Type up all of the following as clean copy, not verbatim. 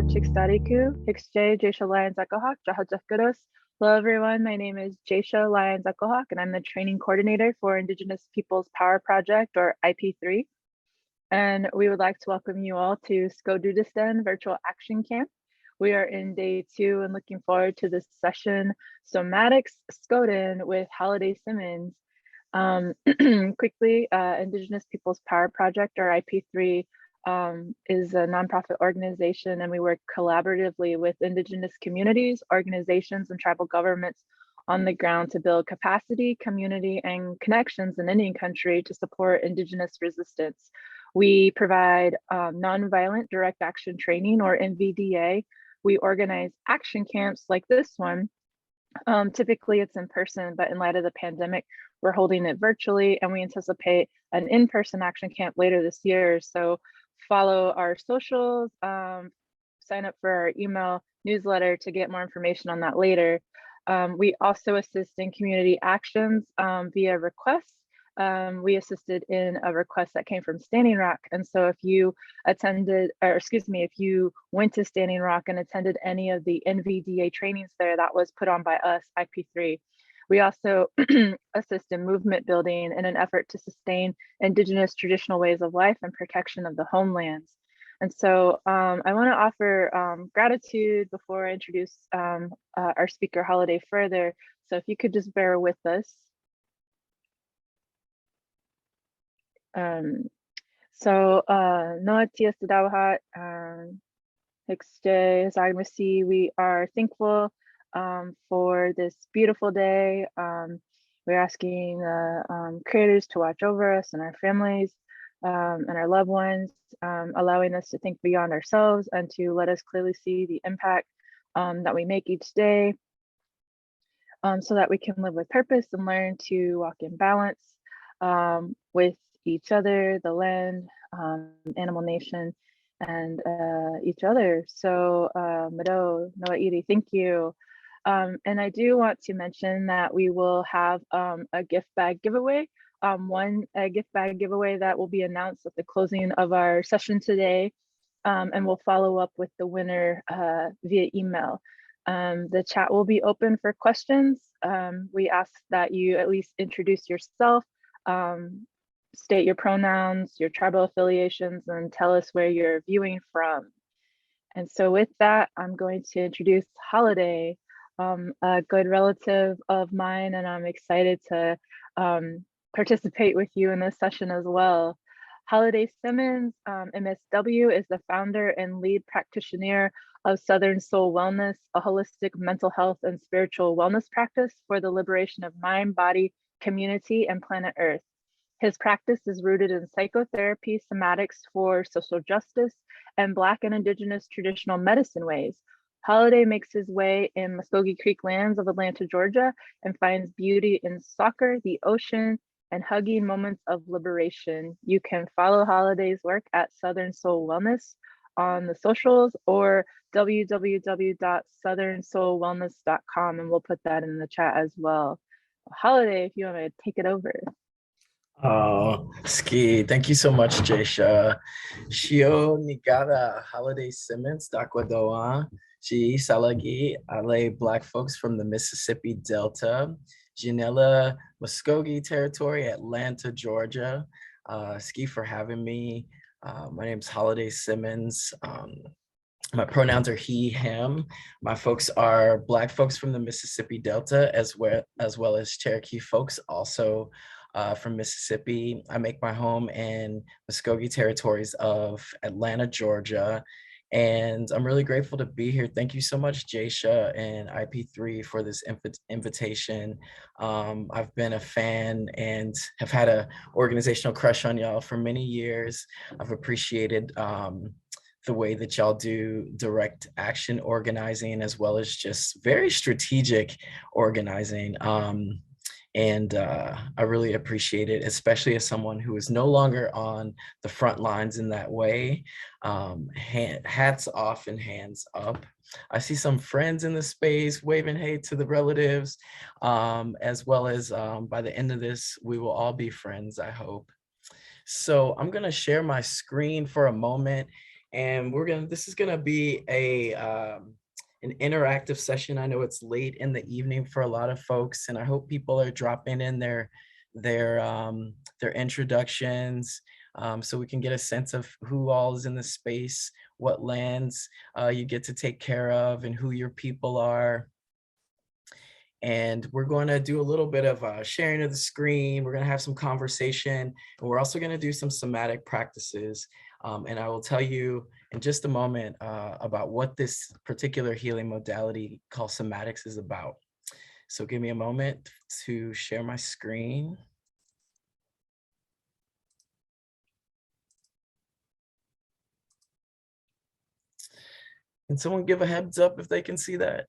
Chikstariku, Hixjay, Jasha Lyons Echo-Hawk, Jaha. Hello everyone, my name is Jasha Lyons Echo-Hawk and I'm the training coordinator for Indigenous Peoples Power Project, or IP3. And we would like to welcome you all to SKODOODISDEN Virtual Action Camp. We are in day 2 and looking forward to this session, Somatics SKODOODIN with Holiday Simmons. Quickly, Indigenous Peoples Power Project, or IP3, is a nonprofit organization, and we work collaboratively with Indigenous communities, organizations, and tribal governments on the ground to build capacity, community, and connections in Indian country to support Indigenous resistance. We provide nonviolent direct action training, or NVDA. We organize action camps like this one. Typically it's in person, but in light of the pandemic, we're holding it virtually, and we anticipate an in-person action camp later this year. So follow our socials, sign up for our email newsletter to get more information on that later. We also assist in community actions via requests. We assisted in a request that came from Standing Rock. And so if you attended, or excuse me, if you went to Standing Rock and attended any of the NVDA trainings there, that was put on by us, IP3. We also assist in movement building in an effort to sustain Indigenous traditional ways of life and protection of the homelands. And so I want to offer gratitude before I introduce our speaker Holiday further. So if you could just bear with us. Noa Tia Sadawhat, Hixjay, Zagmasi, we are thankful for this beautiful day. We're asking the creators to watch over us and our families and our loved ones, allowing us to think beyond ourselves and to let us clearly see the impact that we make each day, so that we can live with purpose and learn to walk in balance with each other, the land, animal nation, and each other. So Mado, Noa Iri, thank you. And I do want to mention that we will have a gift bag giveaway, one gift bag giveaway that will be announced at the closing of our session today, and we'll follow up with the winner via email. The chat will be open for questions. We ask that you at least introduce yourself, state your pronouns, your tribal affiliations, and tell us where you're viewing from. And so with that, I'm going to introduce Holiday, a good relative of mine, and I'm excited to participate with you in this session as well. Holiday Simmons, MSW, is the founder and lead practitioner of Southern Soul Wellness, a holistic mental health and spiritual wellness practice for the liberation of mind, body, community, and planet Earth. His practice is rooted in psychotherapy, somatics for social justice, and Black and Indigenous traditional medicine ways. Holiday makes his way in Muskogee Creek lands of Atlanta, Georgia, and finds beauty in soccer, the ocean, and hugging moments of liberation. You can follow Holiday's work at Southern Soul Wellness on the socials, or www.southernsoulwellness.com, and we'll put that in the chat as well. Holiday, if you want to take it over. Oh, Ski, thank you so much, Jasha. Shio Nigara, Holiday Simmons, Dakwadoa, Ji Salagi, Ale Black folks from the Mississippi Delta, Janella, Muskogee Territory, Atlanta, Georgia. Ski for having me. My name's Holiday Simmons. My pronouns are he, him. My folks are Black folks from the Mississippi Delta, as well as Cherokee folks, also from Mississippi. I make my home in Muskogee Territories of Atlanta, Georgia, and I'm really grateful to be here. Thank you so much, Jasha and IP3, for this invitation. I've been a fan and have had an organizational crush on y'all for many years. I've appreciated the way that y'all do direct action organizing, as well as just very strategic organizing. And I really appreciate it, especially as someone who is no longer on the front lines in that way. Hats off and hands up. I see some friends in the space waving hey to the relatives, as well as by the end of this, we will all be friends, I hope. So I'm gonna share my screen for a moment and this is gonna be an interactive session. I know it's late in the evening for a lot of folks, and I hope people are dropping in their introductions, so we can get a sense of who all is in the space, what lands you get to take care of, and who your people are. And we're going to do a little bit of sharing of the screen. We're going to have some conversation, and we're also going to do some somatic practices. And I will tell you in just a moment about what this particular healing modality called somatics is about. So give me a moment to share my screen. Can someone give a heads up if they can see that?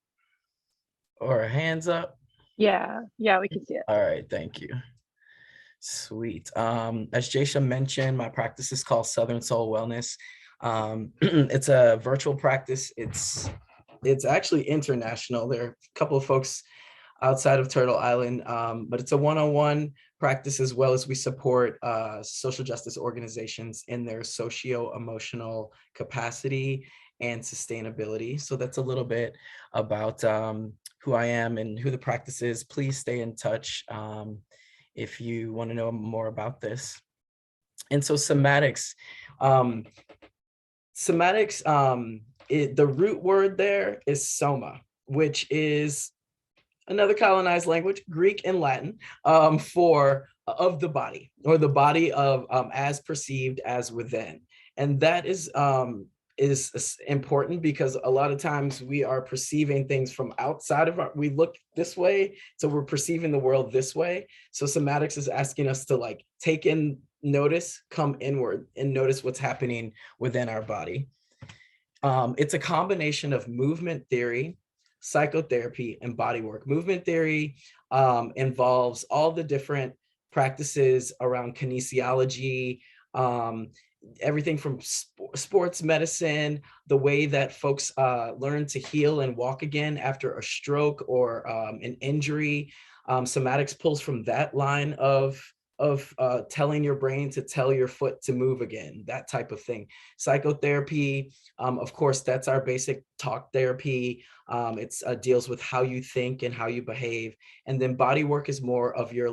Or a hands up? Yeah, we can see it. All right, thank you. Sweet. As Jasha mentioned, my practice is called Southern Soul Wellness. It's a virtual practice. It's actually international. There are a couple of folks outside of Turtle Island, but it's a one-on-one practice, as well as we support social justice organizations in their socio-emotional capacity and sustainability. So that's a little bit about who I am and who the practice is. Please stay in touch if you want to know more about this. And so somatics, the root word there is soma, which is another colonized language, Greek and Latin, for of the body, or the body of as perceived as within. And that is important because a lot of times we are perceiving things from outside of we look this way, so we're perceiving the world this way. So somatics is asking us to like take in notice, come inward, and notice what's happening within our body. It's a combination of movement theory, psychotherapy, and body work. Movement theory involves all the different practices around kinesiology, everything from sports medicine, the way that folks learn to heal and walk again after a stroke or an injury. Somatics pulls from that line of telling your brain to tell your foot to move again, that type of thing. Psychotherapy, of course, that's our basic talk therapy. It deals with how you think and how you behave. And then body work is more of your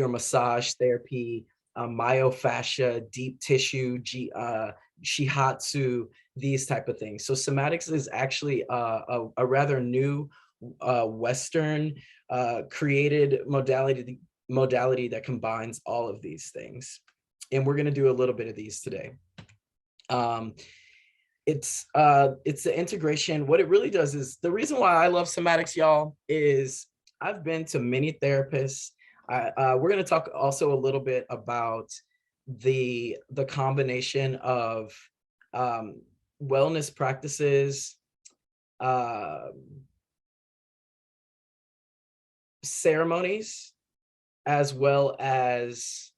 massage therapy, myofascia, deep tissue, shihatsu, these type of things. So somatics is actually a rather new Western created modality that combines all of these things. And we're going to do a little bit of these today. It's the integration. What it really does is, the reason why I love somatics, y'all, is I've been to many therapists. We're going to talk also a little bit about the combination of wellness practices, ceremonies, as well as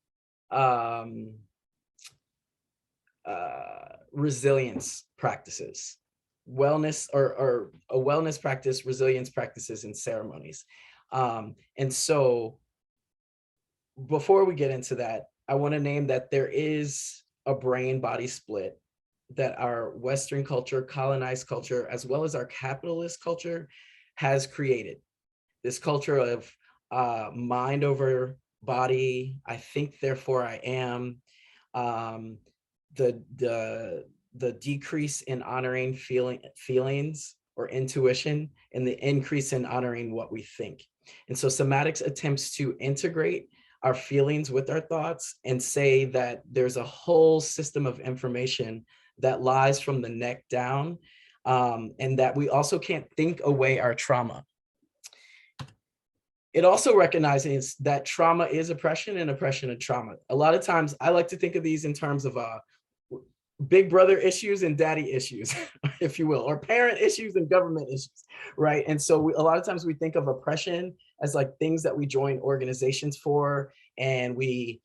resilience practices, wellness or a wellness practice, resilience practices, and ceremonies. And so before we get into that, I want to name that there is a brain-body split that our Western culture, colonized culture, as well as our capitalist culture has created. This culture of mind over body, I think, therefore I am, the decrease in honoring feelings or intuition, and the increase in honoring what we think. And so somatics attempts to integrate our feelings with our thoughts and say that there's a whole system of information that lies from the neck down, and that we also can't think away our trauma. It also recognizes that trauma is oppression and oppression is trauma. A lot of times I like to think of these in terms of big brother issues and daddy issues, if you will, or parent issues and government issues, right? And so a lot of times we think of oppression as like things that we join organizations for and we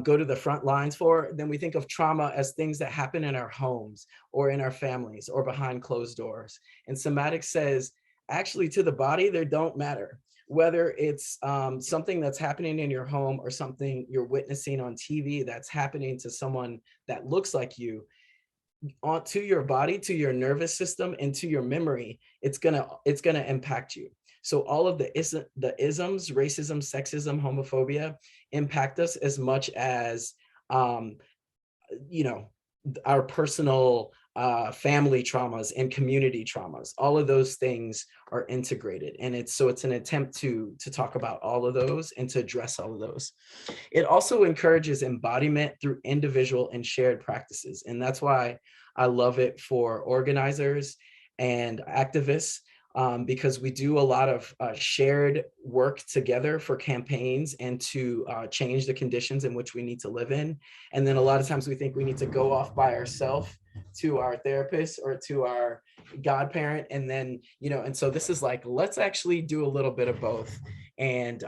go to the front lines for. Then we think of trauma as things that happen in our homes or in our families or behind closed doors. And somatics says, actually, to the body, they don't matter. Whether it's something that's happening in your home or something you're witnessing on TV that's happening to someone that looks like you, onto your body, to your nervous system, and to your memory, it's gonna impact you. So all of the isms, racism, sexism, homophobia impact us as much as you know, our personal family traumas and community traumas. All of those things are integrated, and it's an attempt to talk about all of those and to address all of those. It also encourages embodiment through individual and shared practices, and that's why I love it for organizers and activists, because we do a lot of shared work together for campaigns and to change the conditions in which we need to live in. And then a lot of times we think we need to go off by ourselves to our therapist or to our godparent. And then, you know, and so this is like, let's actually do a little bit of both. And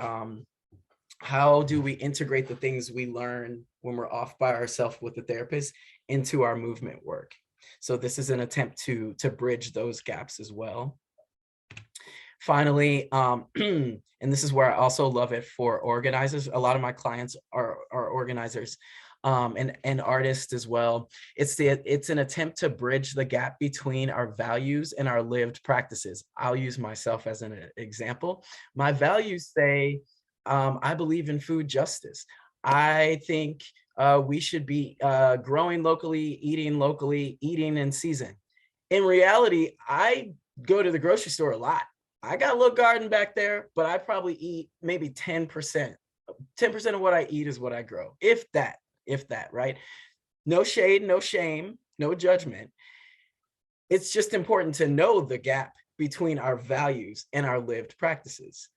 how do we integrate the things we learn when we're off by ourselves with the therapist into our movement work? So this is an attempt to bridge those gaps as well. Finally, and this is where I also love it for organizers. A lot of my clients are organizers and artists as well. It's an attempt to bridge the gap between our values and our lived practices. I'll use myself as an example. My values say, I believe in food justice. I think we should be growing locally, eating in season. In reality, I go to the grocery store a lot. I got a little garden back there, but I probably eat maybe 10%. 10% of what I eat is what I grow, if that, right? No shade, no shame, no judgment. It's just important to know the gap between our values and our lived practices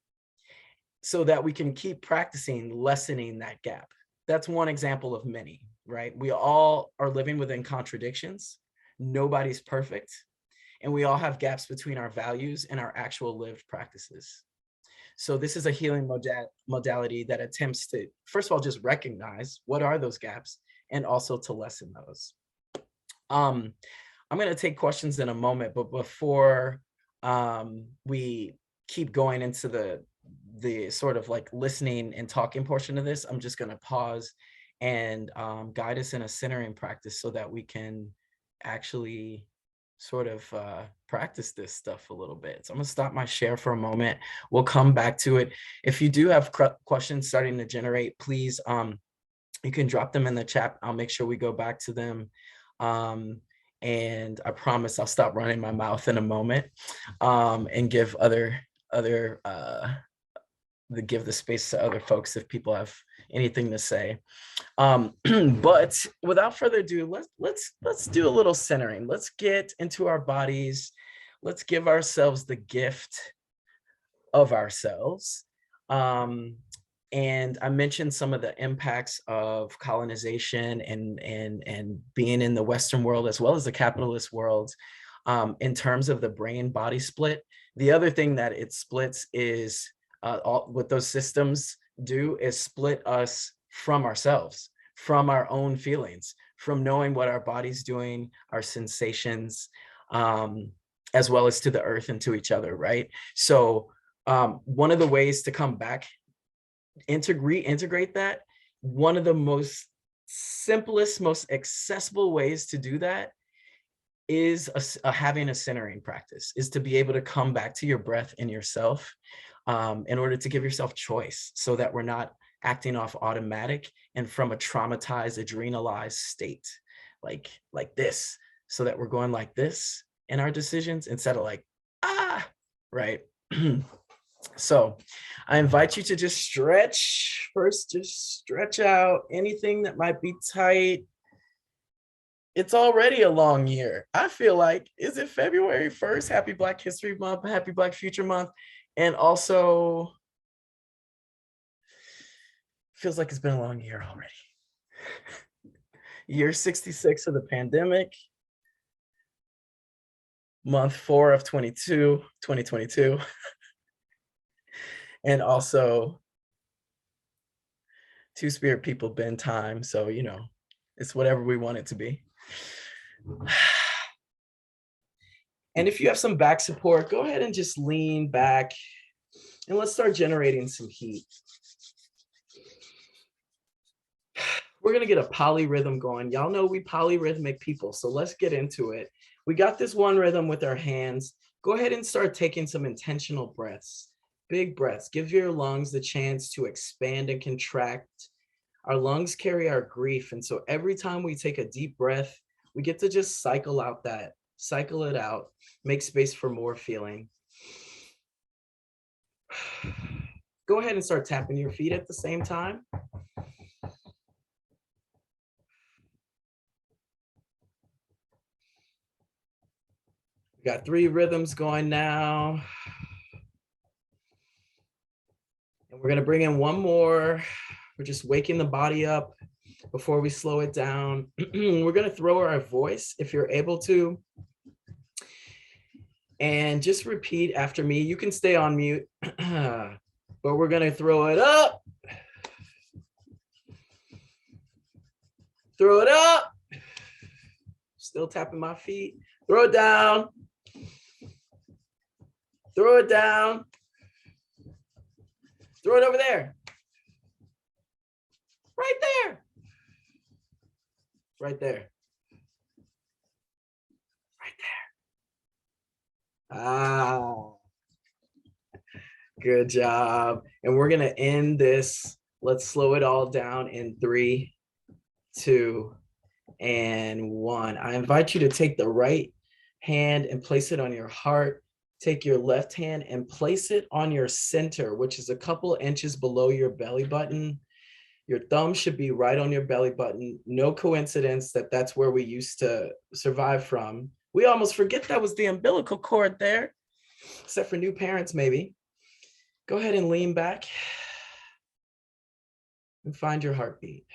so that we can keep practicing lessening that gap. That's one example of many, right? We all are living within contradictions. Nobody's perfect. And we all have gaps between our values and our actual lived practices. So this is a healing modality that attempts to, first of all, just recognize what are those gaps and also to lessen those. I'm going to take questions in a moment, but before we keep going into the sort of like listening and talking portion of this, I'm just going to pause and guide us in a centering practice so that we can actually sort of practice this stuff a little bit. So I'm gonna stop my share for a moment. We'll come back to it. If you do have questions starting to generate, please, you can drop them in the chat. I'll make sure we go back to them. And I promise I'll stop running my mouth in a moment and give give the space to other folks if people have anything to say. But without further ado, let's do a little centering. Let's get into our bodies. Let's give ourselves the gift of ourselves. And I mentioned some of the impacts of colonization and being in the Western world as well as the capitalist world in terms of the brain-body split. The other thing that it splits is what those systems do is split us from ourselves, from our own feelings, from knowing what our body's doing, our sensations, as well as to the earth and to each other, right? So one of the ways to come back, reintegrate that, one of the most simplest, most accessible ways to do that is having a centering practice, is to be able to come back to your breath and yourself in order to give yourself choice so that we're not acting off automatic and from a traumatized, adrenalized state like this, so that we're going like this in our decisions instead of like, right? So I invite you to just stretch first, just stretch out anything that might be tight. It's already a long year. I feel like, is it February 1st? Happy Black History Month, Happy Black Future Month. And also feels like it's been a long year already. Year 66 of the pandemic. Month 4 of 2022. And also Two-Spirit People bend time. So, you know, it's whatever we want it to be. And if you have some back support, go ahead and just lean back and let's start generating some heat. We're gonna get a polyrhythm going. Y'all know we polyrhythmic people, so let's get into it. We got this one rhythm with our hands. Go ahead and start taking some intentional breaths, big breaths. Give your lungs the chance to expand and contract. Our lungs carry our grief, and so every time we take a deep breath, we get to just cycle it out, make space for more feeling. Go ahead and start tapping your feet at the same time. We got 3 rhythms going now. And we're gonna bring in one more. We're just waking the body up before we slow it down. We're gonna throw our voice if you're able to. And just repeat after me. You can stay on mute, but we're gonna throw it up. Throw it up. Still tapping my feet. Throw it down. Throw it down. Throw it over there. Right there. Right there. Right there. Ah, good job. And we're gonna end this. Let's slow it all down in 3, 2, and 1. I invite you to take the right hand and place it on your heart. Take your left hand and place it on your center, which is a couple inches below your belly button. Your thumb should be right on your belly button. No coincidence that that's where we used to survive from. We almost forget that was the umbilical cord there, except for new parents, maybe. Go ahead and lean back and find your heartbeat.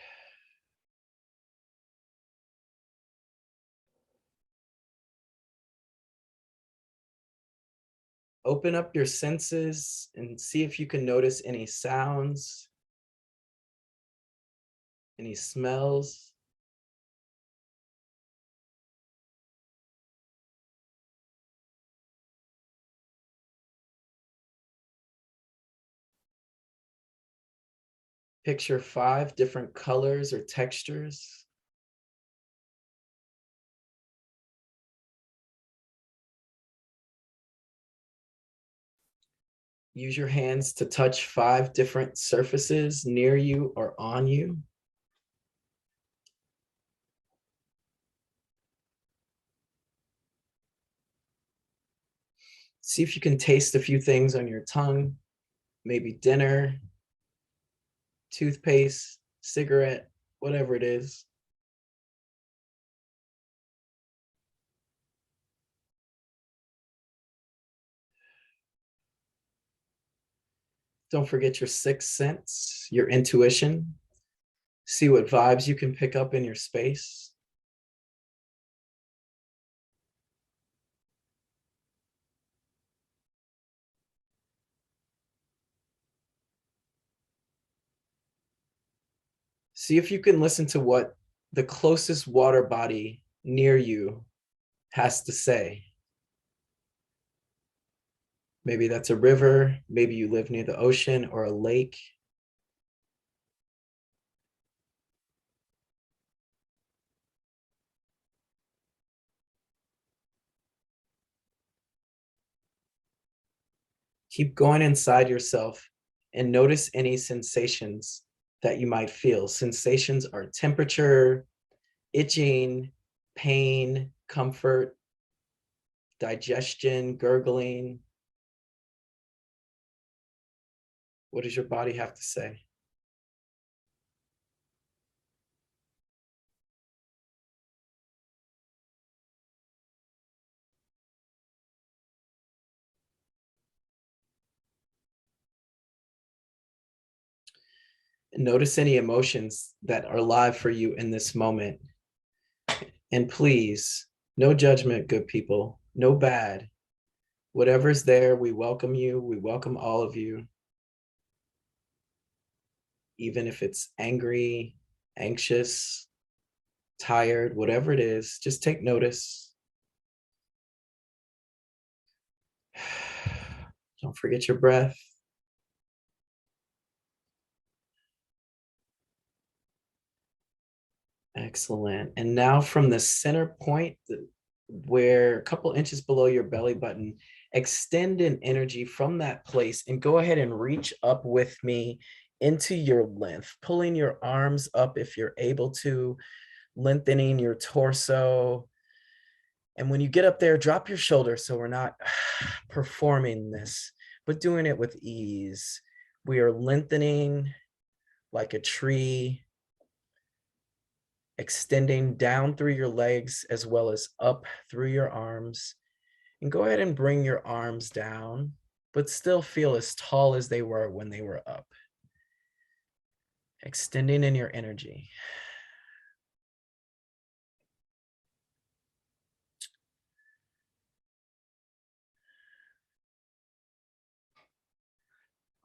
Open up your senses and see if you can notice any sounds, any smells. Picture 5 different colors or textures. Use your hands to touch 5 different surfaces near you or on you. See if you can taste a few things on your tongue, maybe dinner, toothpaste, cigarette, whatever it is. Don't forget your 6th sense, your intuition. See what vibes you can pick up in your space. See if you can listen to what the closest water body near you has to say. Maybe that's a river, maybe you live near the ocean or a lake. Keep going inside yourself and notice any sensations that you might feel. Sensations are temperature, itching, pain, comfort, digestion, gurgling. What does your body have to say? Notice any emotions that are live for you in this moment. And please, no judgment, good people, no bad. Whatever's there, we welcome you. We welcome all of you. Even if it's angry, anxious, tired, whatever it is, just take notice. Don't forget your breath. Excellent. And now from the center point, where a couple inches below your belly button, extend an energy from that place and go ahead and reach up with me into your length, pulling your arms up if you're able to, lengthening your torso. And when you get up there, drop your shoulders so we're not performing this, but doing it with ease. We are lengthening like a tree, extending down through your legs as well as up through your arms. And go ahead and bring your arms down, but still feel as tall as they were when they were up. Extending in your energy.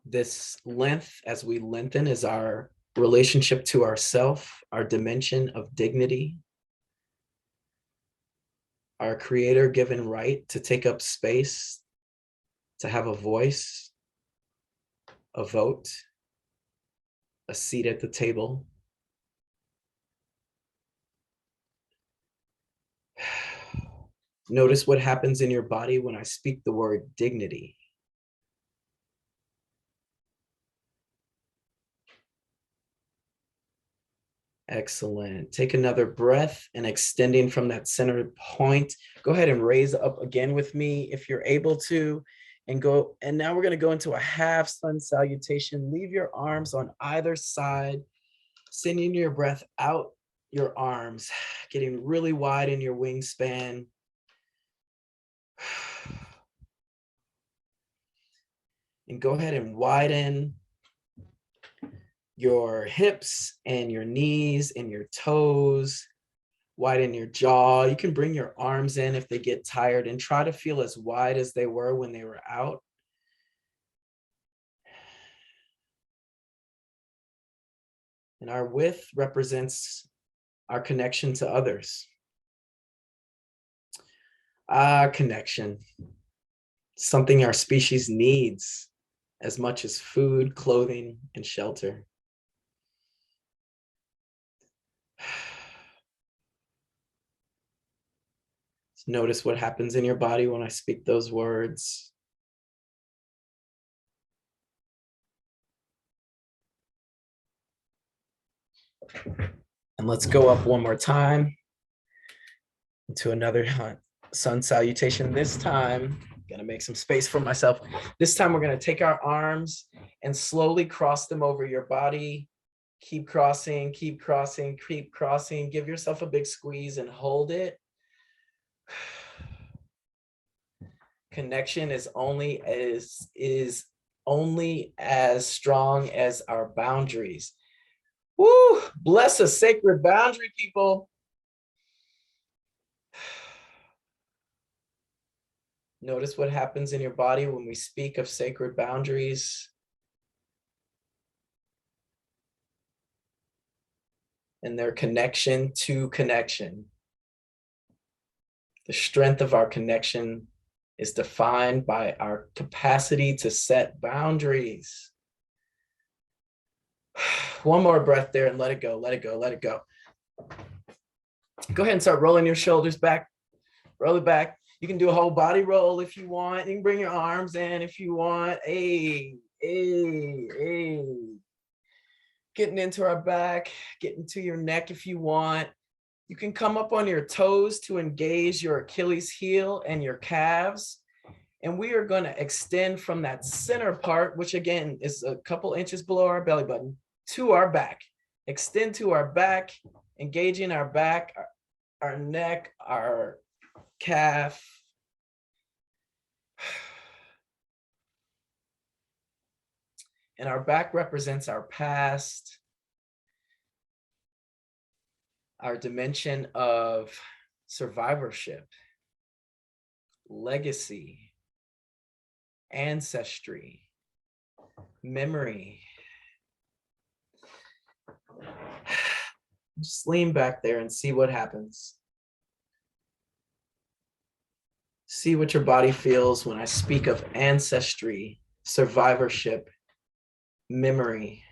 This length, as we lengthen, is our relationship to ourself, our dimension of dignity, our creator-given right to take up space, to have a voice, a vote, a seat at the table. Notice what happens in your body when I speak the word dignity. Excellent. Take another breath and extending from that center point. Go ahead and raise up again with me if you're able to, and go. And now we're going to go into a half sun salutation. Leave your arms on either side, sending your breath out your arms, getting really wide in your wingspan. And go ahead and widen your hips and your knees and your toes, widen your jaw. You can bring your arms in if they get tired and try to feel as wide as they were when they were out. And our width represents our connection to others. Connection, something our species needs as much as food, clothing, and shelter. Notice what happens in your body when I speak those words. And let's go up one more time into another sun salutation. This time, I'm gonna make some space for myself. This time we're gonna take our arms and slowly cross them over your body. Keep crossing, keep crossing, keep crossing. Give yourself a big squeeze and hold it. Connection is only as strong as our boundaries. Woo! Bless a sacred boundary, people. Notice what happens in your body when we speak of sacred boundaries. And their connection to connection. The strength of our connection is defined by our capacity to set boundaries. One more breath there and let it go, let it go, let it go. Go ahead and start rolling your shoulders back. Roll it back. You can do a whole body roll if you want. You can bring your arms in if you want. Hey, hey, hey. Getting into our back, getting to your neck if you want. You can come up on your toes to engage your Achilles heel and your calves. And we are going to extend from that center part, which again is a couple inches below our belly button, to our back. Extend to our back, engaging our back, our neck, our calf. And our back represents our past, our dimension of survivorship, legacy, ancestry, memory. Just lean back there and see what happens. See what your body feels when I speak of ancestry, survivorship, memory.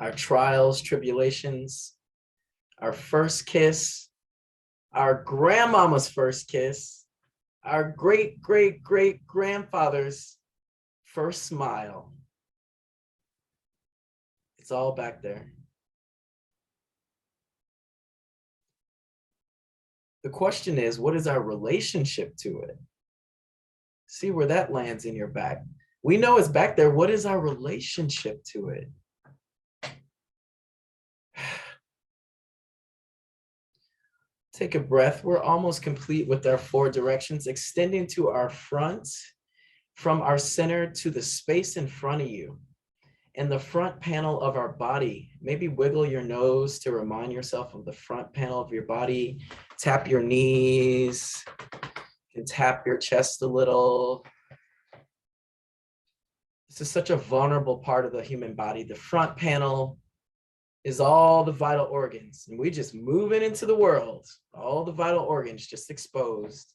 our trials, tribulations, our first kiss, our grandmama's first kiss, our great-great-great-grandfather's first smile. It's all back there. The question is, what is our relationship to it? See where that lands in your back. We know it's back there. What is our relationship to it? Take a breath. We're almost complete with our 4 directions, extending to our front, from our center to the space in front of you. And the front panel of our body. Maybe wiggle your nose to remind yourself of the front panel of your body. Tap your knees. You can tap your chest a little. This is such a vulnerable part of the human body. The front panel is all the vital organs, and we just move it into the world. All the vital organs just exposed.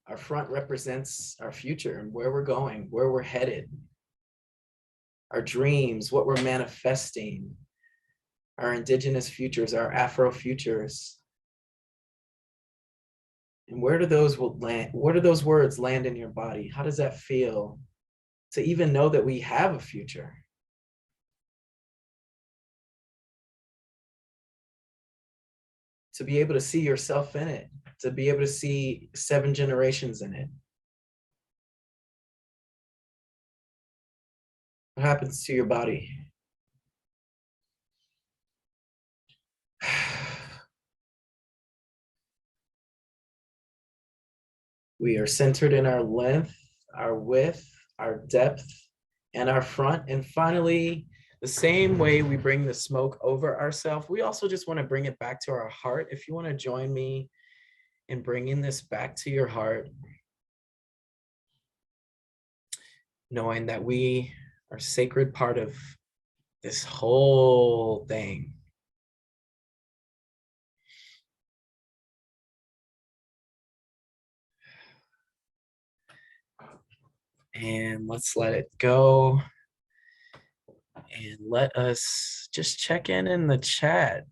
Our front represents our future and where we're going, where we're headed. Our dreams, what we're manifesting, our indigenous futures, our Afro futures. And where do those land? Where do those words land in your body? How does that feel to even know that we have a future? To be able to see yourself in it, to be able to see 7 generations in it. What happens to your body? We are centered in our length, our width, our depth, and our front. And finally, the same way we bring the smoke over ourselves, we also just want to bring it back to our heart. If you want to join me in bringing this back to your heart, knowing that we are a sacred part of this whole thing. And let's let it go. And let us just check in the chat.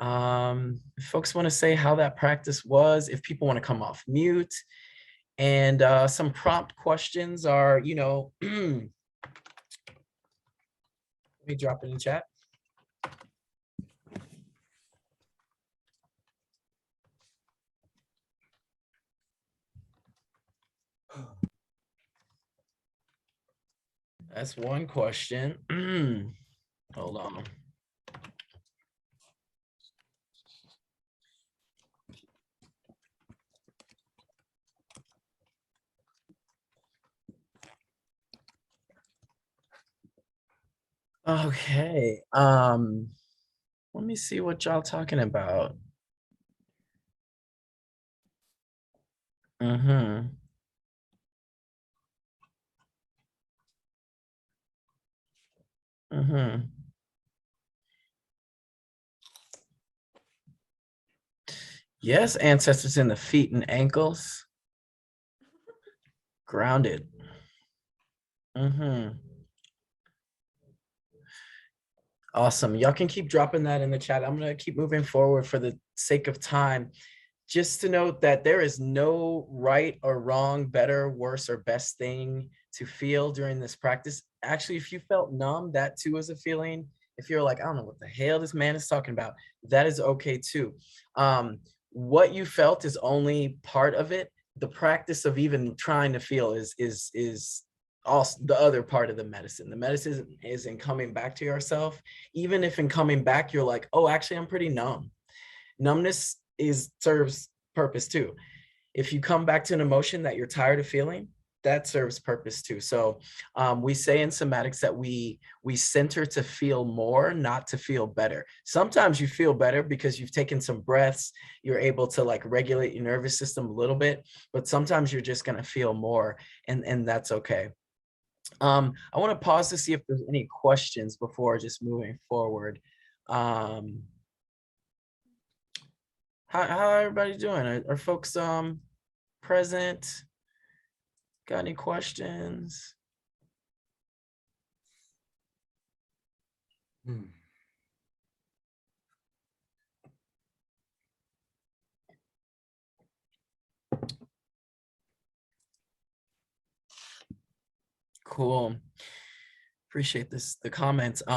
If folks want to say how that practice was, if people want to come off mute, and some prompt questions are, you know, let me drop it in chat. That's one question. Hold on. Okay. Let me see what y'all talking about. Yes, ancestors in the feet and ankles. Grounded. Awesome. Y'all can keep dropping that in the chat. I'm going to keep moving forward for the sake of time. Just to note that there is no right or wrong, better, worse, or best thing to feel during this practice. Actually, if you felt numb, that too is a feeling. If you're like, I don't know what the hell this man is talking about, that is okay too. What you felt is only part of it. The practice of even trying to feel is also the other part of the medicine. The medicine is in coming back to yourself. Even if in coming back, you're like, oh, actually, I'm pretty numb. Numbness serves purpose too. If you come back to an emotion that you're tired of feeling, that serves purpose too. So we say in somatics that we center to feel more, not to feel better. Sometimes you feel better because you've taken some breaths, you're able to like regulate your nervous system a little bit, but sometimes you're just gonna feel more, and that's okay. I want to pause to see if there's any questions before just moving forward. How everybody doing? Are folks present? Got any questions? Cool. Appreciate the comments. So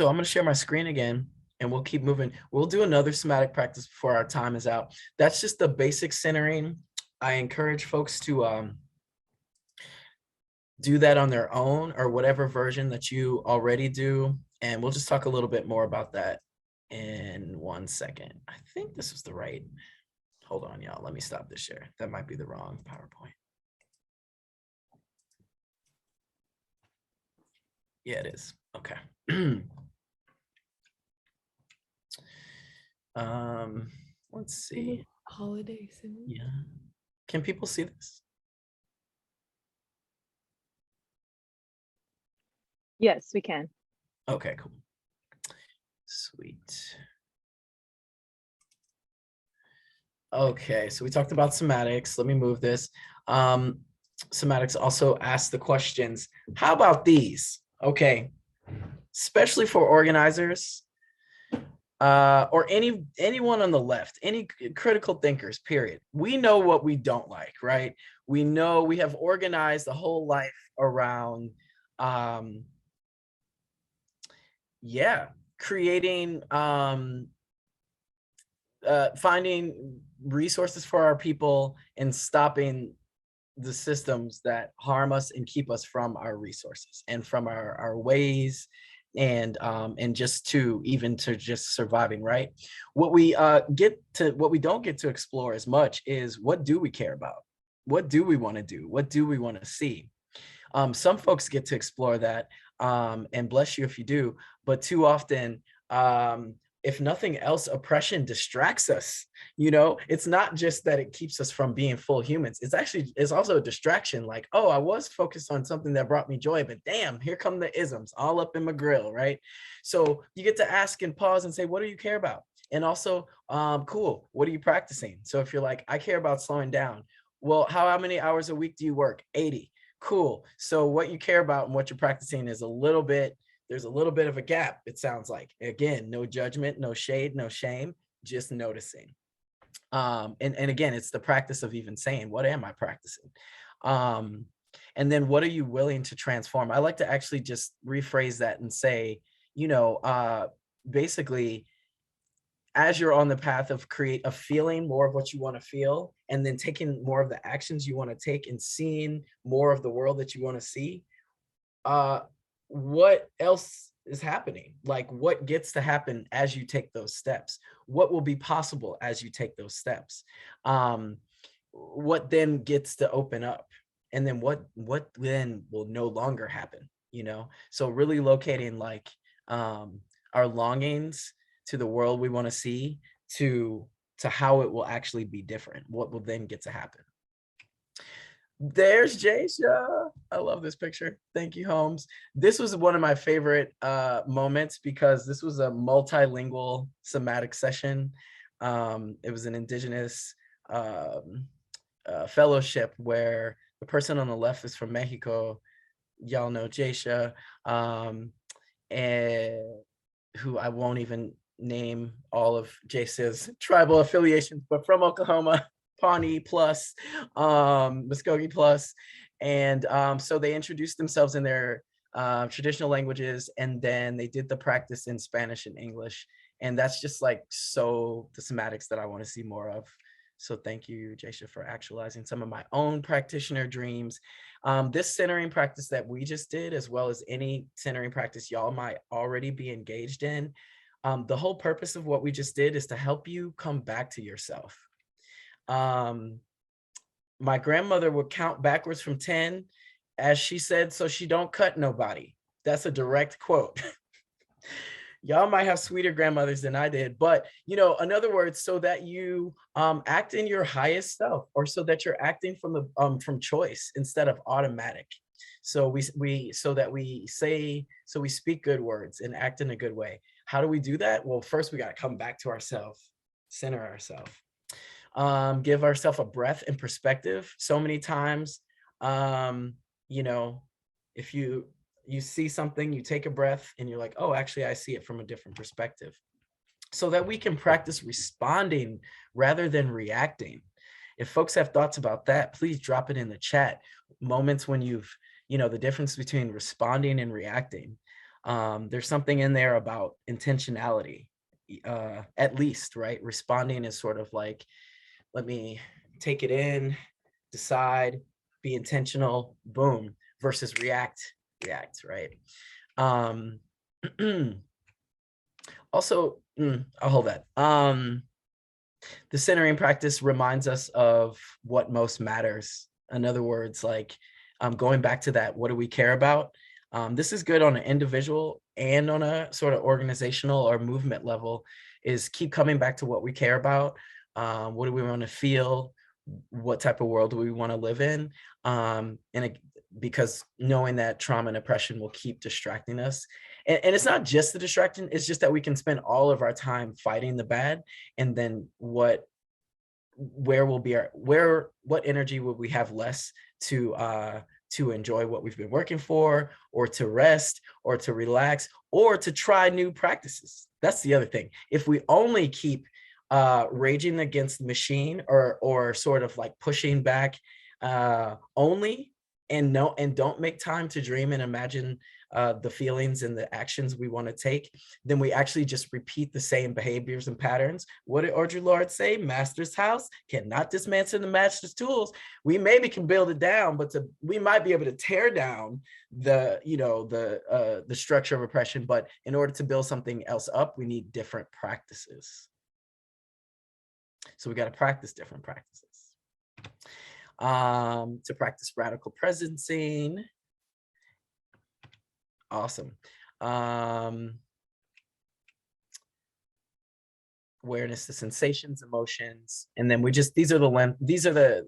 I'm going to share my screen again and we'll keep moving. We'll do another somatic practice before our time is out. That's just the basic centering. I encourage folks to do that on their own or whatever version that you already do. And we'll just talk a little bit more about that in 1 second. I think this was the right. Hold on, y'all. Let me stop this share. That might be the wrong PowerPoint. Yeah, it is. Okay. Let's see. Holiday Simmons. Yeah. Can people see this? Yes, we can. Okay, cool. Sweet. Okay, so we talked about somatics. Let me move this. Somatics also asked the questions. How about these? Okay, especially for organizers or anyone on the left, any critical thinkers, period. We know what we don't like, right? We know we have organized the whole life around creating finding resources for our people and stopping the systems that harm us and keep us from our resources and from our ways and just just surviving, right? What we don't get to explore as much is, what do we care about? What do we want to do? What do we want to see? Some folks get to explore that, and bless you if you do, but too often, if nothing else, oppression distracts us. You know, it's not just that it keeps us from being full humans. It's also a distraction. Like, oh, I was focused on something that brought me joy, but damn, here come the isms all up in my grill, right? So you get to ask and pause and say, what do you care about? And also, cool, what are you practicing? So if you're like, I care about slowing down. Well, how many hours a week do you work? 80. Cool. So what you care about and what you're practicing is there's a little bit of a gap, it sounds like. Again, no judgment, no shade, no shame, just noticing. And again, it's the practice of even saying, what am I practicing? And then what are you willing to transform? I like to actually just rephrase that and say, basically, as you're on the path of feeling more of what you want to feel, and then taking more of the actions you want to take and seeing more of the world that you want to see, what else is happening? Like, what gets to happen as you take those steps? What will be possible as you take those steps? What then gets to open up? And then what then will no longer happen? So really locating like our longings to the world we want to see, to how it will actually be different. What will then get to happen? There's Jasha. I love this picture. Thank you, Holmes. This was one of my favorite moments because this was a multilingual somatic session. It was an Indigenous fellowship where the person on the left is from Mexico. Y'all know Jasha, and who I won't even name all of Jasha's tribal affiliations, but from Oklahoma. Pawnee plus, Muskogee plus. And so they introduced themselves in their traditional languages, and then they did the practice in Spanish and English. And that's just like so the somatics that I want to see more of. So thank you, Jasha, for actualizing some of my own practitioner dreams. This centering practice that we just did, as well as any centering practice y'all might already be engaged in, the whole purpose of what we just did is to help you come back to yourself. My grandmother would count backwards from 10, as she said, so she don't cut nobody. That's a direct quote. Y'all might have sweeter grandmothers than I did, but in other words, so that you act in your highest self, or so that you're acting from choice instead of automatic. So we speak good words and act in a good way. How do we do that? Well, first we got to come back to ourselves, center ourselves. give ourselves a breath and perspective. So many times, you know, if you see something, you take a breath and you're like, oh, actually, I see it from a different perspective, so that we can practice responding rather than reacting. If folks have thoughts about that, please drop it in the chat. Moments when you've, the difference between responding and reacting. There's something in there about intentionality, at least, right? Responding is sort of like, let me take it in, decide, be intentional, boom, versus react, right? Also, I'll hold that. The centering practice reminds us of what most matters. In other words, like going back to that, what do we care about? This is good on an individual and on a sort of organizational or movement level, is keep coming back to what we care about. What do we want to feel? What type of world do we want to live in? Because knowing that trauma and oppression will keep distracting us. And it's not just the distraction, it's just that we can spend all of our time fighting the bad. And then what energy will we have less to enjoy what we've been working for, or to rest, or to relax, or to try new practices? That's the other thing. If we only keep raging against the machine, or sort of like pushing back only, and don't make time to dream and imagine the feelings and the actions we want to take, then we actually just repeat the same behaviors and patterns. What did Audre Lorde say? Master's house cannot dismantle the master's tools. We maybe can build it down, but we might be able to tear down the structure of oppression. But in order to build something else up, we need different practices. So we got to practice different practices. To practice radical presencing. Awesome. Awareness to sensations, emotions, and then these are the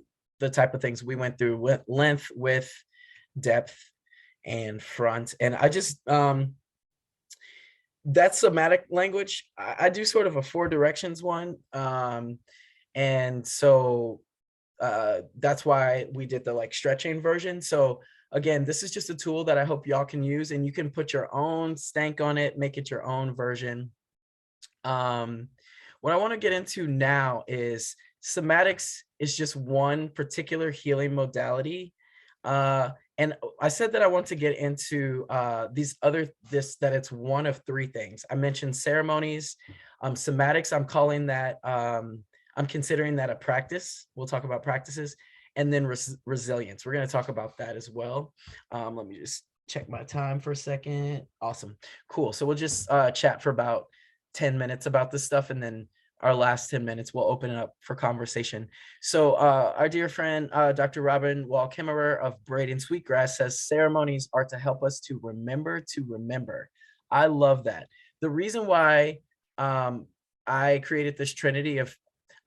type of things we went through: with length, width, depth, and front. And I just that's somatic language. I do sort of a 4 directions one, and so that's why we did the like stretching version. So again, this is just a tool that I hope y'all can use, and you can put your own stank on it, make it your own version. What I want to get into now is somatics is just one particular healing modality. And I said that I want to get into that it's one of 3 things. I mentioned ceremonies, somatics. I'm calling that, I'm considering that a practice. We'll talk about practices. And then resilience. We're going to talk about that as well. Let me just check my time for a second. Awesome. Cool. So we'll just chat for about 10 minutes about this stuff, and then our last 10 minutes we'll open it up for conversation. So our dear friend Dr. Robin Wall Kimmerer of Braden Sweetgrass says ceremonies are to help us to remember to remember. I love that. The reason why I created this trinity of,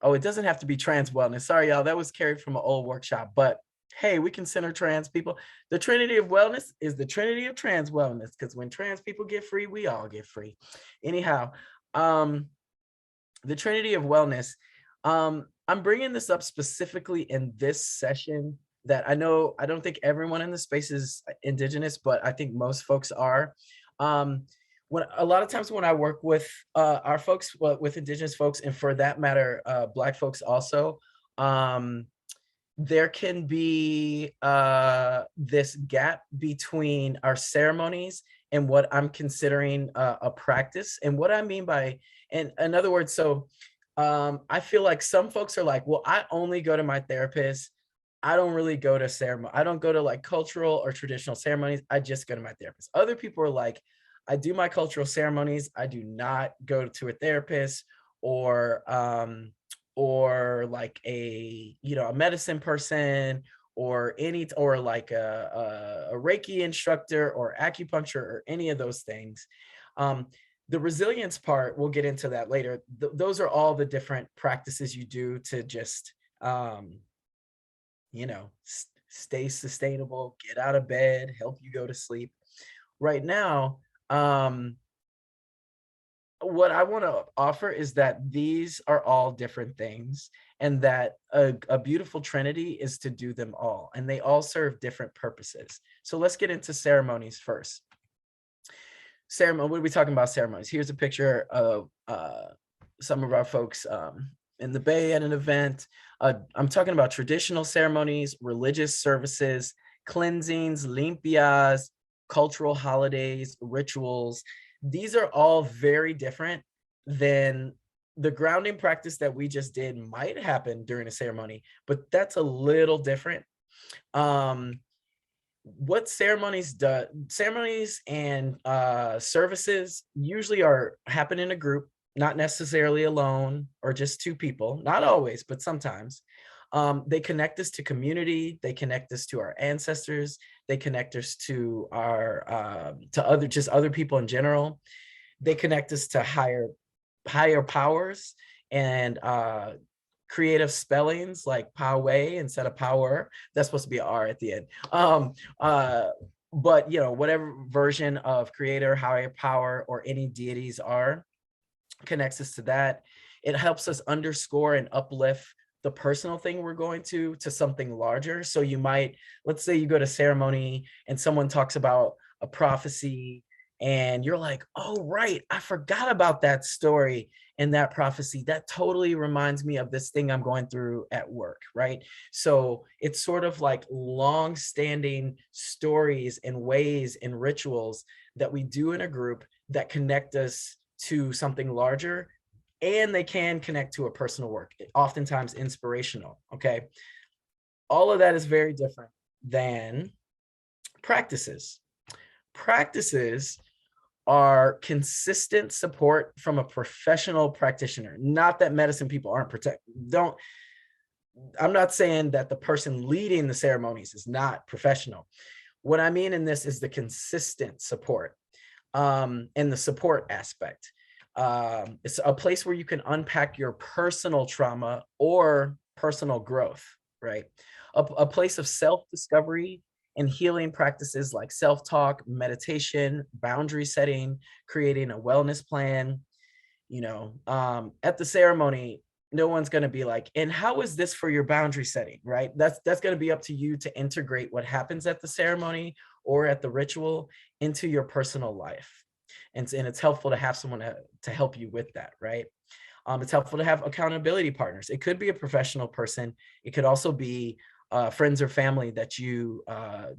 it doesn't have to be trans wellness. Sorry, y'all, that was carried from an old workshop, but hey, we can center trans people. The trinity of wellness is the trinity of trans wellness, because when trans people get free, we all get free. Anyhow, the trinity of wellness, I'm bringing this up specifically in this session that I don't think everyone in the space is Indigenous, but I think most folks are. When a lot of times when I work with our folks, with Indigenous folks, and for that matter, Black folks also, there can be this gap between our ceremonies and what I'm considering a practice. And what I mean by, and in other words, so I feel like some folks are like, well, I only go to my therapist. I don't really go to ceremony. I don't go to like cultural or traditional ceremonies. I just go to my therapist. Other people are like, I do my cultural ceremonies. I do not go to a therapist or like a medicine person or like a Reiki instructor or acupuncture or any of those things. The resilience part, we'll get into that later. Those are all the different practices you do to just stay sustainable, get out of bed, help you go to sleep. Right now, what I want to offer is that these are all different things, and that a beautiful trinity is to do them all, and they all serve different purposes. So let's get into ceremonies first. Ceremony, what are we talking about ceremonies? Here's a picture of some of our folks in the Bay at an event. I'm talking about traditional ceremonies, religious services, cleansings, limpias, cultural holidays, rituals. These are all very different than the grounding practice that we just did might happen during a ceremony, but that's a little different. What ceremonies and services usually happen in a group, not necessarily alone or just two people, not always, but sometimes. They connect us to community, they connect us to our ancestors, they connect us to our to other people in general. They connect us to higher powers and creative spellings like power instead of power. That's supposed to be an R at the end. But you know, whatever version of creator, higher power, or any deities are, connects us to that. It helps us underscore and uplift the personal thing we're going to something larger. So you might, let's say you go to ceremony and someone talks about a prophecy and you're like, oh, right, I forgot about that story and that prophecy. That totally reminds me of this thing I'm going through at work, right? So it's sort of like long-standing stories and ways and rituals that we do in a group that connect us to something larger, and they can connect to a personal work, oftentimes inspirational, okay? All of that is very different than practices. Practices are consistent support from a professional practitioner. Not that medicine people aren't I'm not saying that the person leading the ceremonies is not professional. What I mean in this is the consistent support and the support aspect. It's a place where you can unpack your personal trauma or personal growth, right? A place of self-discovery and healing practices like self-talk, meditation, boundary setting, creating a wellness plan. You know, at the ceremony, no one's going to be like, and how is this for your boundary setting, right? That's going to be up to you to integrate what happens at the ceremony or at the ritual into your personal life. And it's helpful to have someone to help you with that, right? It's helpful to have accountability partners. It could be a professional person. It could also be friends or family that you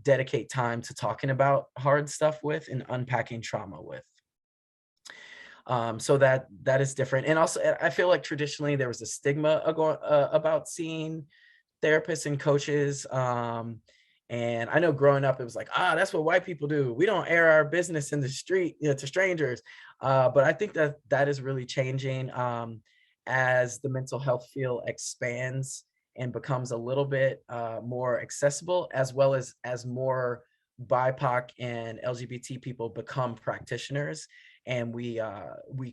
dedicate time to talking about hard stuff with and unpacking trauma with. So that is different. And also, I feel like traditionally there was a stigma about seeing therapists and coaches. And I know growing up, it was like, that's what white people do. We don't air our business in the street, you know, to strangers. But I think that is really changing as the mental health field expands and becomes a little bit more accessible, as well as more BIPOC and LGBT people become practitioners, and we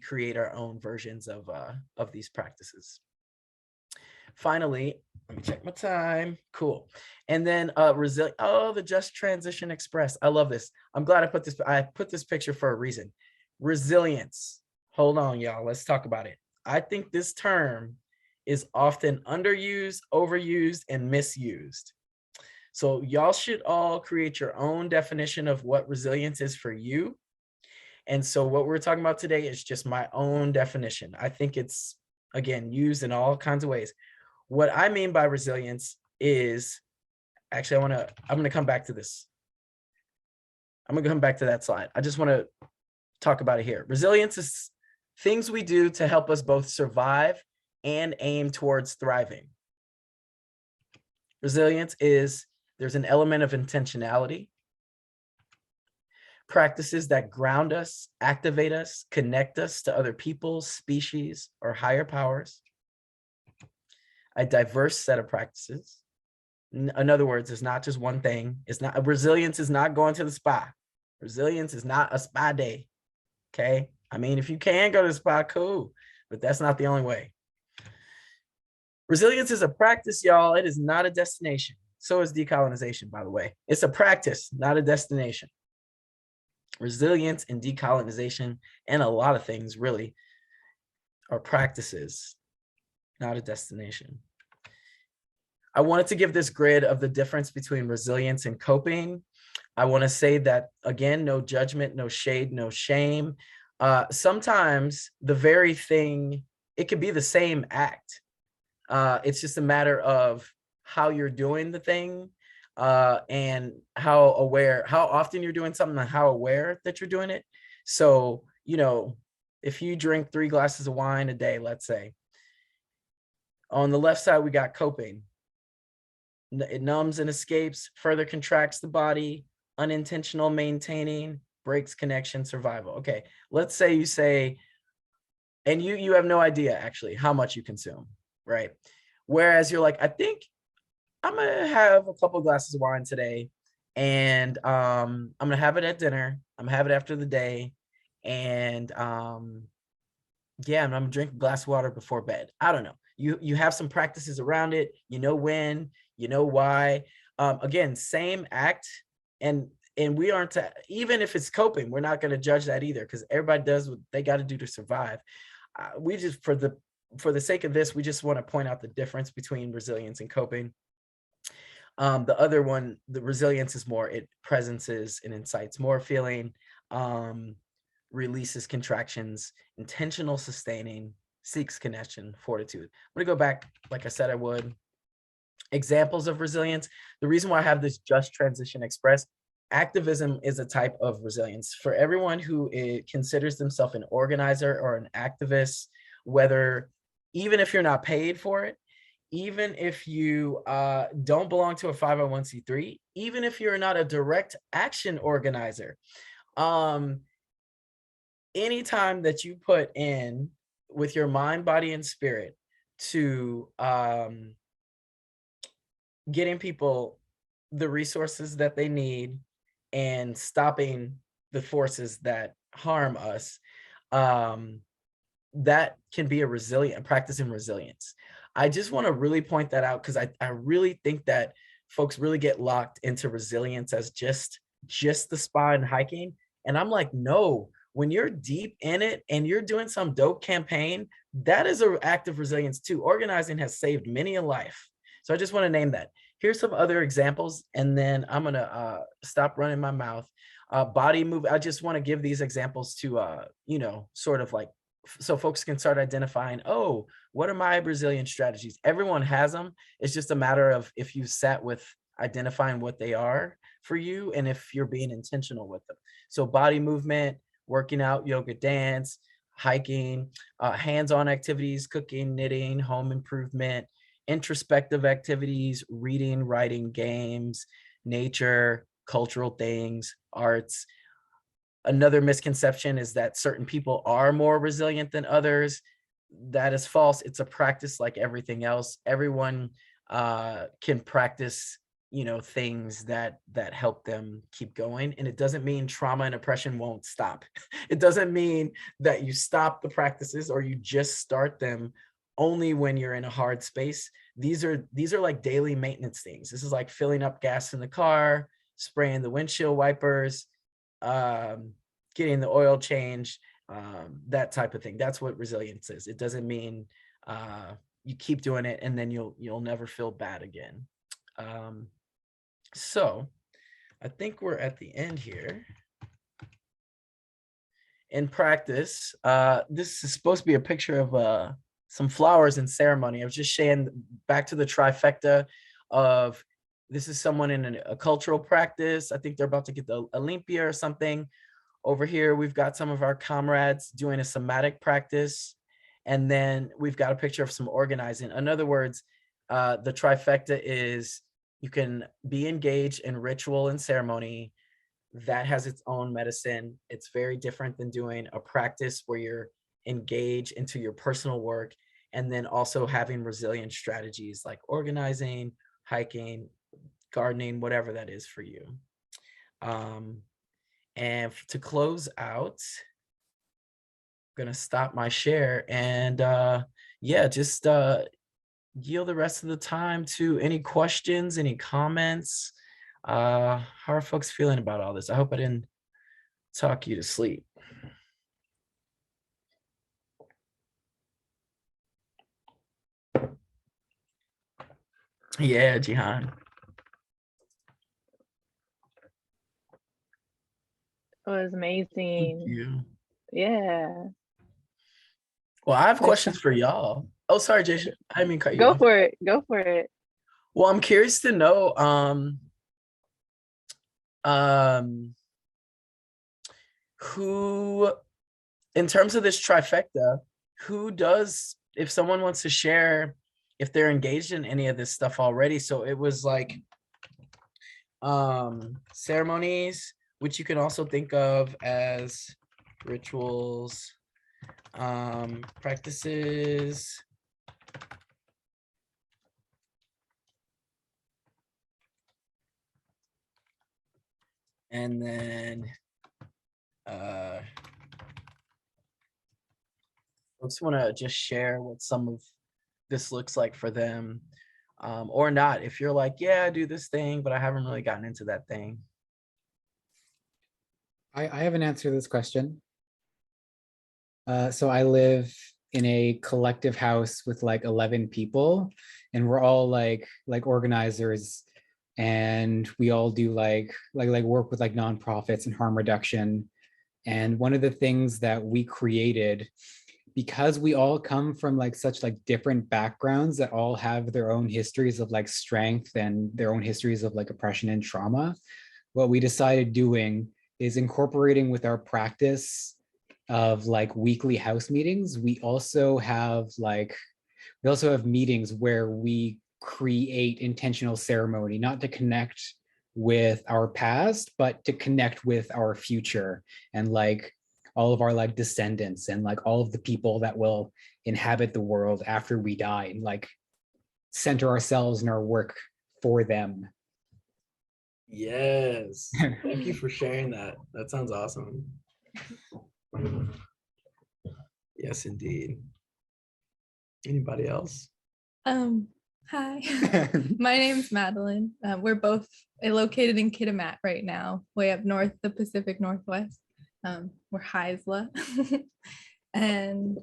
create our own versions of these practices. Finally, let me check my time. Cool. And then the Just Transition Express. I love this. I'm glad I put this picture for a reason. Resilience. Hold on, y'all. Let's talk about it. I think this term is often underused, overused, and misused. So y'all should all create your own definition of what resilience is for you. And so what we're talking about today is just my own definition. I think it's, again, used in all kinds of ways. What I mean by resilience is, actually, I'm gonna come back to this. I'm gonna come back to that slide. I just want to talk about it here. Resilience is things we do to help us both survive and aim towards thriving. Resilience is, there's an element of intentionality, practices that ground us, activate us, connect us to other people, species, or higher powers. A diverse set of practices. In other words, it's not just one thing. It's not, resilience is not going to the spa. Resilience is not a spa day. Okay. I mean, if you can go to the spa, cool, but that's not the only way. Resilience is a practice, y'all. It is not a destination. So is decolonization, by the way. It's a practice, not a destination. Resilience and decolonization, and a lot of things really, are practices, not a destination. I wanted to give this grid of the difference between resilience and coping. I want to say that, again, no judgment, no shade, no shame. Sometimes the very thing, it could be the same act. It's just a matter of how you're doing the thing, and how often you're doing something, and how aware that you're doing it. So, if you drink 3 glasses of wine a day, let's say, on the left side, we got coping. It numbs and escapes, further contracts the body, unintentional maintaining, breaks connection, survival. Okay, let's say you say, and you have no idea actually how much you consume, right? Whereas you're like, I think I'm gonna have a couple glasses of wine today, and I'm gonna have it at dinner. I'm gonna have it after the day, and yeah, and I'm gonna drink a glass of water before bed. I don't know. You have some practices around it. You know when, you know why. Again, same act, and we aren't even if it's coping, we're not gonna judge that either, because everybody does what they got to do to survive. We just, for the sake of this, we just want to point out the difference between resilience and coping. The other one, the resilience, is more, it presences and incites more feeling, releases contractions, intentional sustaining, seeks connection, fortitude. I'm gonna go back, like I said I would. Examples of resilience. The reason why I have this just transition express, activism is a type of resilience. For everyone who considers themselves an organizer or an activist, whether, even if you're not paid for it, even if you don't belong to a 501c3, even if you're not a direct action organizer, anytime that you put in with your mind, body, and spirit to getting people the resources that they need and stopping the forces that harm us, that can be a practice in resilience. I just want to really point that out, because I really think that folks really get locked into resilience as just the spa and hiking. And I'm like, no, when you're deep in it and you're doing some dope campaign, that is an act of resilience too. Organizing has saved many a life. So I just want to name that. Here's some other examples, and then I'm gonna stop running my mouth. Body move. I just want to give these examples to sort of like, so folks can start identifying, oh, what are my resilience strategies? Everyone has them. It's just a matter of if you sat with identifying what they are for you, and if you're being intentional with them. So body movement, working out, yoga, dance, hiking, hands-on activities, cooking, knitting, home improvement, introspective activities, reading, writing, games, nature, cultural things, arts. Another misconception is that certain people are more resilient than others. That is false. It's a practice like everything else. Everyone can practice, things that help them keep going. And it doesn't mean trauma and oppression won't stop. It doesn't mean that you stop the practices or you just start them only when you're in a hard space. These are like daily maintenance things. This is like filling up gas in the car, spraying the windshield wipers, getting the oil changed, that type of thing. That's what resilience is. It doesn't mean you keep doing it and then you'll never feel bad again. So I think we're at the end here. In practice, this is supposed to be a picture of some flowers in ceremony. I was just sharing back to the trifecta of, this is someone in a cultural practice. I think they're about to get the Olympia or something. Over here, we've got some of our comrades doing a somatic practice. And then we've got a picture of some organizing. In other words, the trifecta is, you can be engaged in ritual and ceremony. That has its own medicine. It's very different than doing a practice where you're engaged into your personal work, and then also having resilient strategies like organizing, hiking, gardening, whatever that is for you. And to close out, I'm gonna stop my share and just yield the rest of the time to any questions, any comments. How are folks feeling about all this? I hope I didn't talk you to sleep. Yeah, Jihan. It was amazing. Thank you. Yeah. Well, I have questions for y'all. Oh, sorry, Jasha. I didn't mean to cut you Go off. for it. Go for it. Well, I'm curious to know, who, in terms of this trifecta, who does, if someone wants to share, if they're engaged in any of this stuff already. So it was like ceremonies, which you can also think of as rituals, practices, and then folks want to just share what some of this looks like for them, or not. If you're like, yeah, I do this thing, but I haven't really gotten into that thing. I have an answer to this question. So I live in a collective house with like 11 people, and we're all like organizers, and we all do like work with like nonprofits and harm reduction. And one of the things that we created, because we all come from like such like different backgrounds that all have their own histories of like strength and their own histories of like oppression and trauma, what we decided doing is incorporating with our practice of like weekly house meetings. We also have meetings where we create intentional ceremony, not to connect with our past, but to connect with our future and like all of our like descendants and like all of the people that will inhabit the world after we die, and like center ourselves and our work for them. Yes. Thank you for sharing that. That sounds awesome. Yes, indeed. Anybody else? Hi, my name's Madeline. We're both located in Kitimat right now, way up north, the Pacific Northwest. We're Heisla. And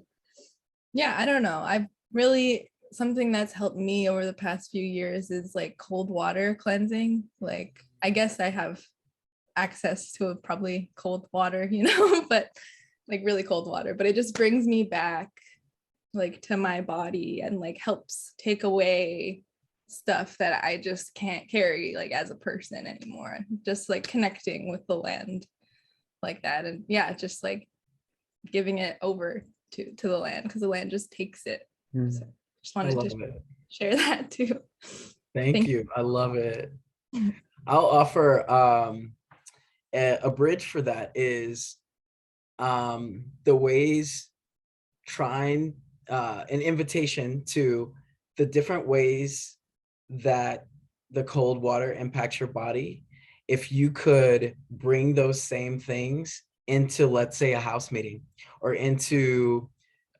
yeah, I don't know. I've really, something that's helped me over the past few years is like cold water cleansing. Like, I guess I have access to probably cold water, you know, but like really cold water, but it just brings me back like to my body and like helps take away stuff that I just can't carry like as a person anymore. Just like connecting with the land like that. And yeah, just like giving it over to the land, because the land just takes it. So just wanted to share that too. Thank you. I love it. I'll offer a bridge for that is the ways, trying an invitation to the different ways that the cold water impacts your body. If you could bring those same things into, let's say, a house meeting or into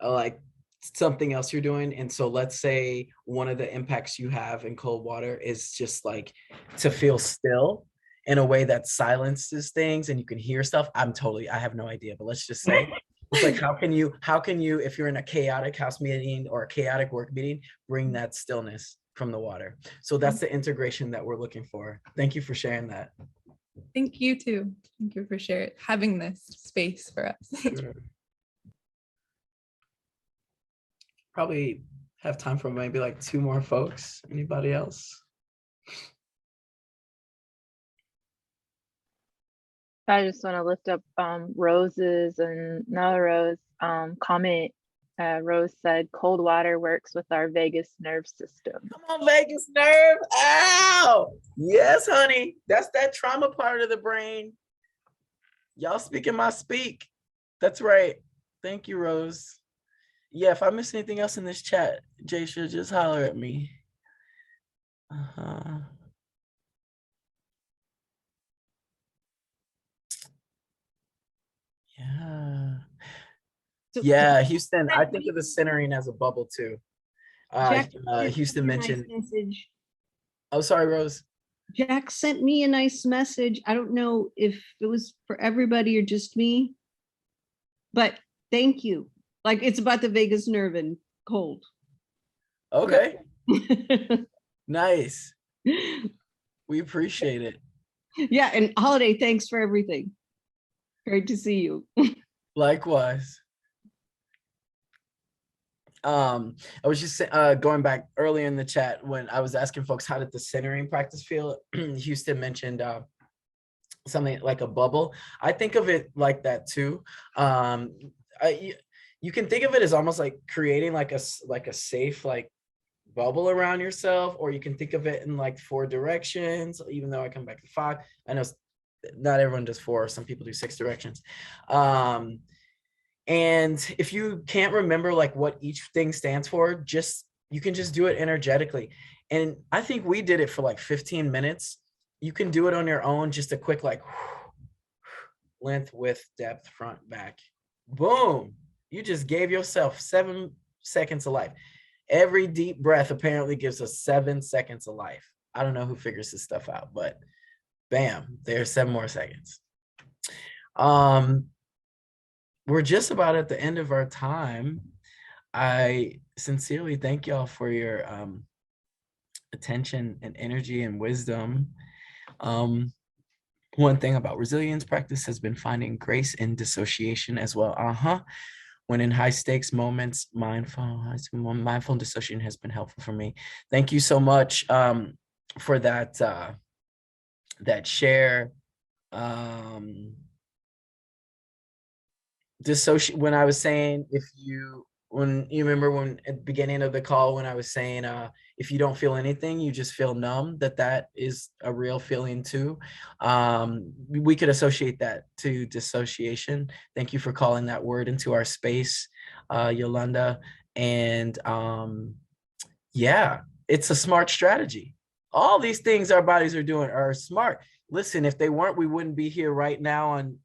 like something else you're doing. And so let's say one of the impacts you have in cold water is just like to feel still in a way that silences things and you can hear stuff. I have no idea, but let's just say it's like, how can you, if you're in a chaotic house meeting or a chaotic work meeting, bring that stillness from the water? So that's the integration that we're looking for. Thank you for sharing that. Thank you too. Thank you for having this space for us. Sure. Probably have time for maybe like 2 more folks. Anybody else? I just want to lift up Rose's and another Rose comment. Rose said, cold water works with our vagus nerve system. Come on, vagus nerve. Ow! Yes, honey. That's that trauma part of the brain. Y'all speaking my speak. That's right. Thank you, Rose. Yeah, if I miss anything else in this chat, Jasha, just holler at me. Yeah. Yeah, Houston, I think of the centering as a bubble too. Houston mentioned. Oh, sorry, Rose. Jack sent me a nice message. I don't know if it was for everybody or just me, but thank you. Like, it's about the vagus nerve and cold. Okay. Nice. We appreciate it. Yeah, and Holiday, thanks for everything. Great to see you. Likewise. I was just going back earlier in the chat when I was asking folks, how did the centering practice feel? Houston mentioned something like a bubble. I think of it like that too. You can think of it as almost like creating like a safe like bubble around yourself, or you can think of it in like 4 directions, even though I come back to 5. I know not everyone does 4, some people do 6 directions. And if you can't remember like what each thing stands for, you can just do it energetically. And I think we did it for like 15 minutes. You can do it on your own, just a quick like length, width, depth, front, back. Boom. You just gave yourself 7 seconds of life. Every deep breath apparently gives us 7 seconds of life. I don't know who figures this stuff out, but bam, there's 7 more seconds. We're just about at the end of our time. I sincerely thank y'all for your attention and energy and wisdom. One thing about resilience practice has been finding grace in dissociation as well. When in high stakes moments, mindful dissociation has been helpful for me. Thank you so much for that share. When I was saying, when you remember when at the beginning of the call, when I was saying, if you don't feel anything, you just feel numb, that is a real feeling too. We could associate that to dissociation. Thank you for calling that word into our space, Yolanda. And yeah, it's a smart strategy. All these things our bodies are doing are smart. Listen, if they weren't, we wouldn't be here right now on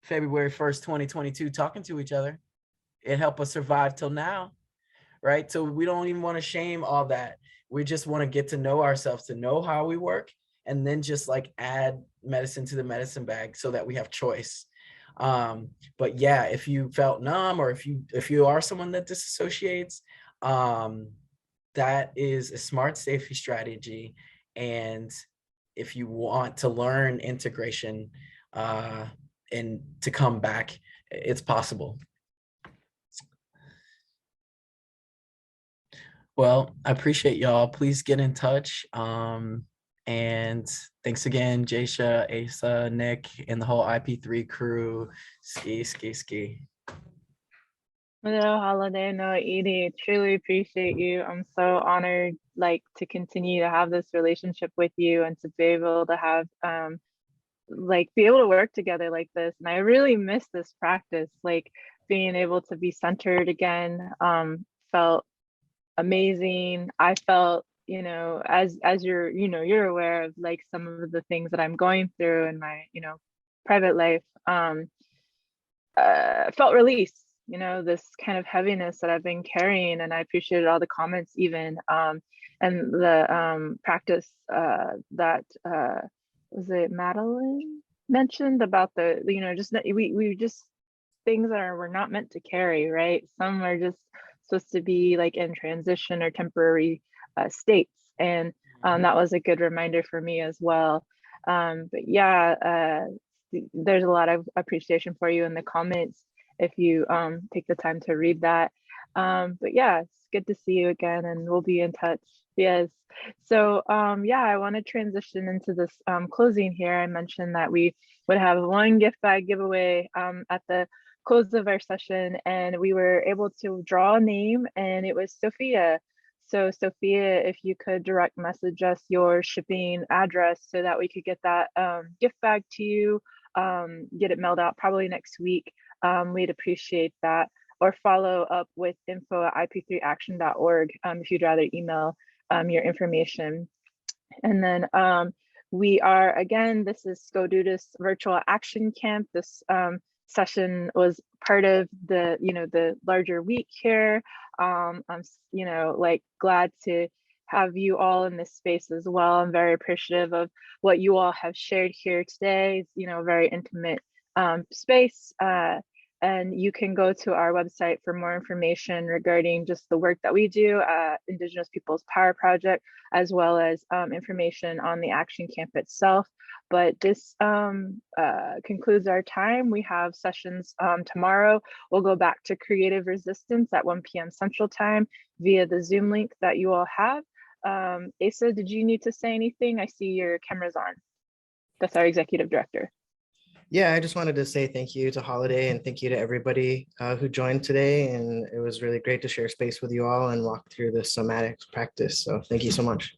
February 1st, 2022, talking to each other. It helped us survive till now, right? So we don't even want to shame all that. We just want to get to know ourselves, to know how we work, and then just like add medicine to the medicine bag so that we have choice. But yeah, if you felt numb, or if you are someone that disassociates, that is a smart safety strategy. And if you want to learn integration and to come back, it's possible. Well, I appreciate y'all. Please get in touch. And thanks again, Jasha, Asa, Nick, and the whole IP3 crew. Ski. No, Holiday, no, Edie, truly appreciate you. I'm so honored, like, to continue to have this relationship with you and to be able to have, be able to work together like this. And I really miss this practice, like being able to be centered again, felt amazing. I felt, as you're aware of like some of the things that I'm going through in my, private life, felt release, this kind of heaviness that I've been carrying. And I appreciated all the comments even, and the practice that was it Madeline mentioned about the, just we just things that were not meant to carry, right? Some are just supposed to be like in transition or temporary states. And that was a good reminder for me as well. But yeah, there's a lot of appreciation for you in the comments if you take the time to read that. But yeah, it's good to see you again, and we'll be in touch. Yes. So yeah, I want to transition into this closing here. I mentioned that we would have one gift bag giveaway at the close of our session, and we were able to draw a name, and it was Sophia. So Sophia, if you could direct message us your shipping address so that we could get that gift bag to you, get it mailed out probably next week, we'd appreciate that. Or follow up with info@ip3action.org if you'd rather email your information. And then we are, again, this is SKODOODISDEN Virtual Action Camp. This session was part of the, the larger week here. I'm, glad to have you all in this space as well. I'm very appreciative of what you all have shared here today. It's, you know, a very intimate space. And you can go to our website for more information regarding just the work that we do at Indigenous Peoples Power Project, as well as information on the Action Camp itself. But this concludes our time. We have sessions tomorrow. We'll go back to Creative Resistance at 1 p.m. Central Time via the Zoom link that you all have. Asa, did you need to say anything? I see your camera's on. That's our Executive Director. Yeah, I just wanted to say thank you to Holiday and thank you to everybody who joined today. And it was really great to share space with you all and walk through the somatics practice. So thank you so much.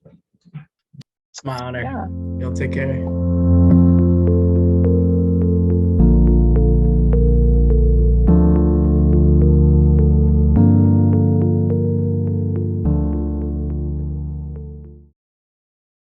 It's my honor. Yeah. You'll take care.